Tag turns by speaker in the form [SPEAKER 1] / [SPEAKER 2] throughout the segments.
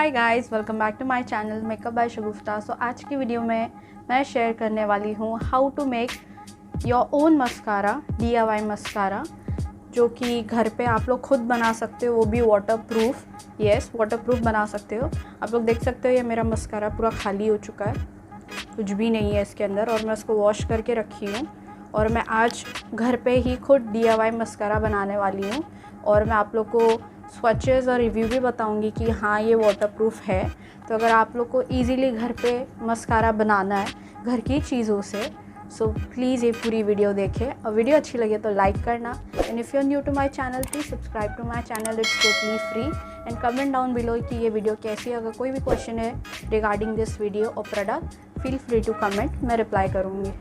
[SPEAKER 1] Hi guys, welcome back to my channel makeup by Shagufta. So आज की video में मैं शेयर करने वाली हूँ how to make your own mascara, DIY mascara, जो कि घर पे आप लोग खुद बना सकते हो, वो भी वाटरप्रूफ। यस, वाटरप्रूफ बना सकते हो। आप लोग देख सकते हो ये मेरा मस्कारा पूरा खाली हो चुका है, कुछ भी नहीं है इसके अंदर, और मैं इसको वॉश करके रखी हूँ। और मैं आज घर पे ही खुद DIY मस्कारा बनाने वाली हूँ, और मैं आप लोग को स्वचेज़ और रिव्यू भी बताऊंगी कि हाँ ये वाटरप्रूफ है। तो अगर आप लोग को इजीली घर पे मस्कारा बनाना है घर की चीज़ों से, सो प्लीज़ ये पूरी वीडियो देखें। और वीडियो अच्छी लगे तो लाइक करना, and if you are new to my channel please subscribe to my channel, it's totally free. And comment down below कि ये वीडियो कैसी है। अगर कोई भी क्वेश्चन है रिगार्डिंग दिस वीडियो और product, feel free to comment, मैं रिप्लाई करूँगी।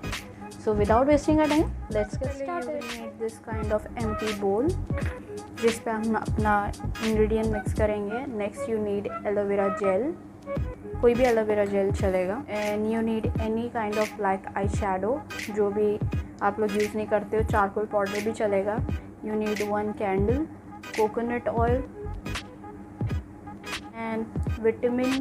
[SPEAKER 1] So without wasting our time, let's get started. You need this kind of empty bowl जिस पे हम अपना ingredient mix करेंगे। Next you need aloe vera gel, कोई भी aloe vera gel चलेगा। And you need any kind of like eye shadow, जो भी आप लोग यूज़ नहीं करते हो, charcoal powder भी चलेगा। You need one candle, coconut oil and vitamin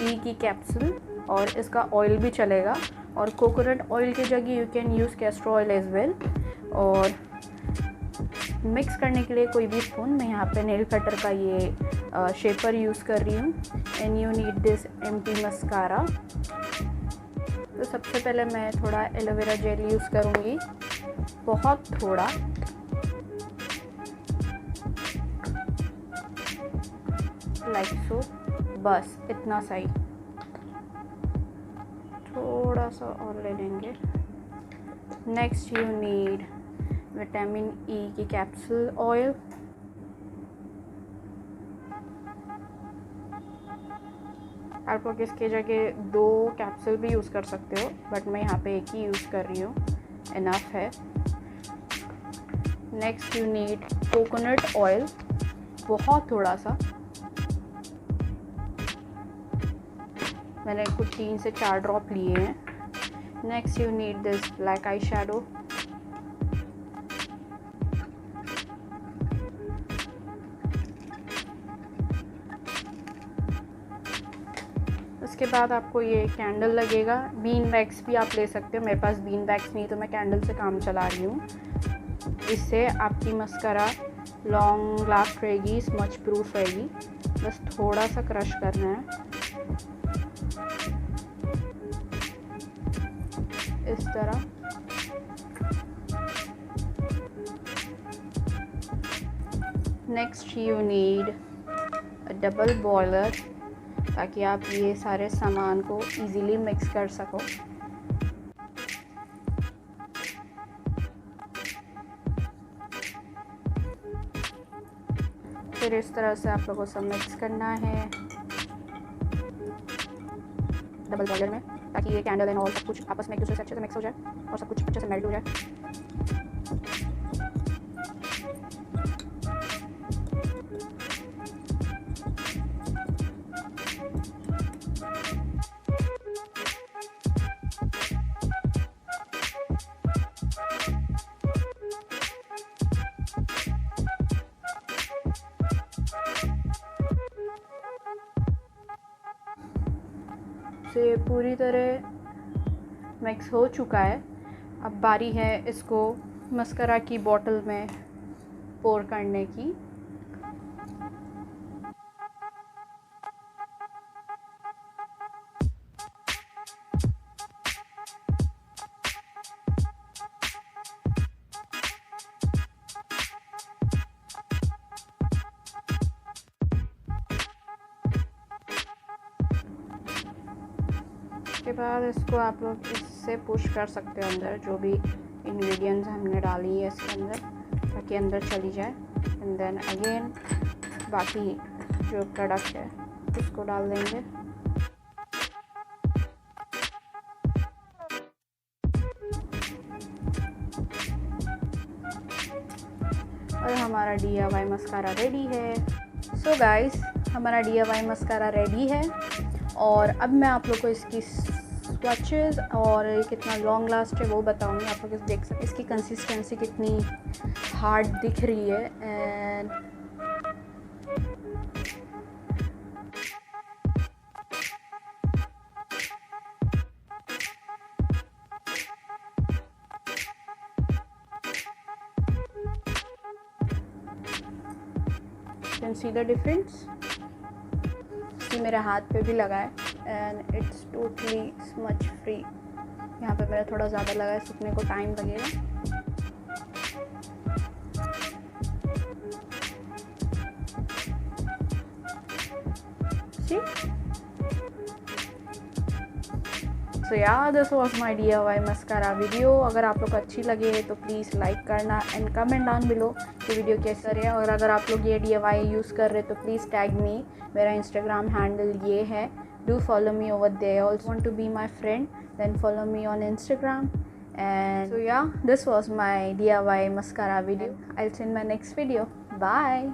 [SPEAKER 1] E की कैप्सूल, और इसका ऑयल भी चलेगा। और कोकोनट ऑयल की जगह you can use castor oil as well. और मिक्स करने के लिए कोई भी स्पून, मैं यहाँ पे नेल कटर का ये शेपर यूज़ कर रही हूँ। And you need this empty mascara. तो सबसे पहले मैं थोड़ा एलोवेरा जेल यूज़ करूँगी, बहुत थोड़ा। लाइक सो, बस इतना सही, थोड़ा सा और ले लेंगे। Next you need vitamin E की कैप्सूल ऑयल। आप लोग इसके जगह 2 कैप्सूल भी यूज़ कर सकते हो, बट मैं यहाँ पे एक ही यूज़ कर रही हूँ, इनफ है। Next you need coconut oil, बहुत थोड़ा सा, मैंने कुछ 3 से 4 ड्रॉप लिए हैं। Next you need this black eye shadow. उसके बाद आपको ये कैंडल लगेगा। बीन वैक्स भी आप ले सकते हो, मेरे पास बीन वैक्स नहीं तो मैं कैंडल से काम चला रही हूँ। इससे आपकी मस्कारा लॉन्ग लास्ट रहेगी, स्मच प्रूफ रहेगी। बस थोड़ा सा क्रश करना है इस तरह। Next you need a double boiler, ताकि आप ये सारे सामान को इजीली मिक्स कर सको। फिर इस तरह से आप लोगों को सब मिक्स करना है डबल बॉयलर में, ताकि ये कैंडल एंड ऑल सब कुछ आपस में एक दूसरे से अच्छे से मिक्स हो जाए और सब कुछ अच्छे से मेल्ट हो जाए। से पूरी तरह मिक्स हो चुका है। अब बारी है इसको मस्कारा की बॉटल में पोर करने की। उसके बाद इसको आप लोग इससे पुश कर सकते हो अंदर, जो भी इंग्रेडिएंट्स हमने डाली है इसके अंदर, ताकि अंदर चली जाए। एंड देन अगेन बाकी जो प्रोडक्ट है उसको डाल देंगे। और हमारा DIY मस्कारा रेडी है। सो गाइस, हमारा DIY मस्कारा रेडी है। और अब मैं आप लोग को इसकी स्वचेज़ और कितना लॉन्ग लास्ट है वो बताऊंगी। आप लोग देख सकते इसकी कंसिस्टेंसी कितनी हार्ड दिख रही है। And can see the difference. See मेरे हाथ पे भी लगा है and it's totally smudge free. यहाँ पे मेरा थोड़ा ज़्यादा लगा है, सूखने को टाइम लगेगा। सो या this was my DIY mascara video. अगर आप लोग अच्छी लगे तो प्लीज़ लाइक करना एंड कमेंट डाउन बिलो कि वीडियो कैसा रहे। और अगर आप लोग ये DIY यूज़ कर रहे तो प्लीज़ टैग मी। मेरा इंस्टाग्राम हैंडल ये है, do follow me over there. Also want to be my friend, then follow me on Instagram. And so yeah, this was my DIY mascara video. I'll see you in my next video. Bye.